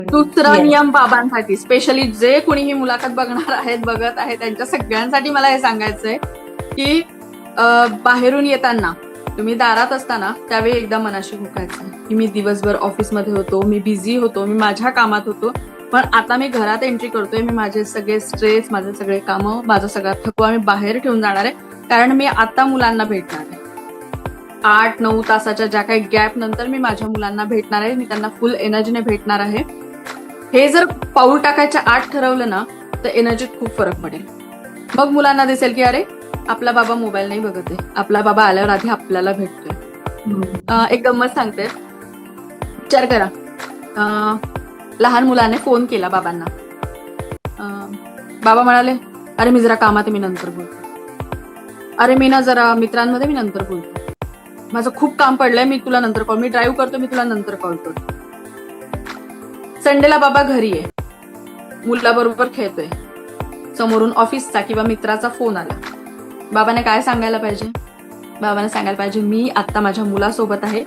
दुसरा Yes. नियम बाबांसाठी, specially जे कोणीही मुलाखत बघणार आहेत, बघत आहेत, त्यांच्या सगळ्यांसाठी मला हे सांगायचंय की बाहेरून येताना तुम्ही दारात असताना त्यावेळी एकदा मनाशी हुकायचं की मी दिवसभर ऑफिसमध्ये होतो, मी बिझी होतो, मी माझ्या कामात होतो, पण आता मी घरात एंट्री करतोय, मी माझे सगळे स्ट्रेस, माझे सगळे कामं, माझा सगळा थकवा मी बाहेर ठेवून जाणार आहे, कारण मी आता मुलांना भेटणार आहे. 8-9 तासाच्या ज्या काही गॅप नंतर मी माझ्या मुलांना भेटणार आहे, मी त्यांना फुल एनर्जीने भेटणार आहे. हे जर पाऊल टाकायच्या आत ठरवलं ना तर एनर्जीत खूप फरक पडेल. मग मुलांना दिसेल की अरे आपला बाबा मोबाईल नाही बघत आहे, आपला बाबा आल्यावर आधी आपल्याला भेटतोय. एक गंमत सांगते, विचार करा, लहान मुलाने फोन केला बाबांना, बाबा म्हणाले अरे मी जरा कामात आहे, मी नंतर बोलतो, अरे मी ना जरा मित्रांमध्ये मी नंतर बोलतो, माझं खूप काम पडलंय, मी तुला नंतर कॉल, मी ड्राईव्ह करतो, मी तुला नंतर कॉल करतो. संडेला बाबा घरी आहे, मुलाबरोबर खेळतोय, समोरून ऑफिसचा किंवा मित्राचा फोन आला, बाबाने काय सांगायला पाहिजे? बाबाने सांगायला पाहिजे मी आता माझ्या मुलासोबत आहे,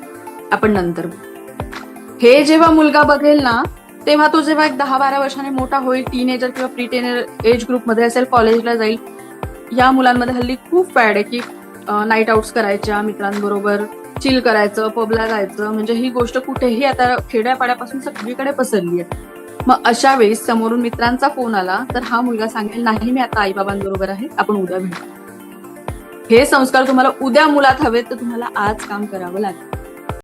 आपण नंतर बोलू. हे जेव्हा मुलगा बघेल ना तेव्हा तो जेव्हा एक 10-12 वर्षाने मोठा होईल, टीनेजर किंवा प्री टीनेजर एज ग्रुपमध्ये असेल, कॉलेजला जाईल, या मुलांमध्ये हल्ली खूप फॅड आहे की नाईट आउट्स करायच्या, मित्रांबरोबर चिल करायचं, पबला जायचं, म्हणजे ही गोष्ट कुठेही आता खेड्यापाड्यापासून सगळीकडे पसरली आहे. मग अशा वेळी समोरून मित्रांचा फोन आला तर हा मुलगा सांगेल नाही मी आता आईबाबांबरोबर आहे, आपण उद्या भेटू. हे संस्कार तुम्हाला उद्या मुलात हवेत तर तुम्हाला आज काम करावं लागेल.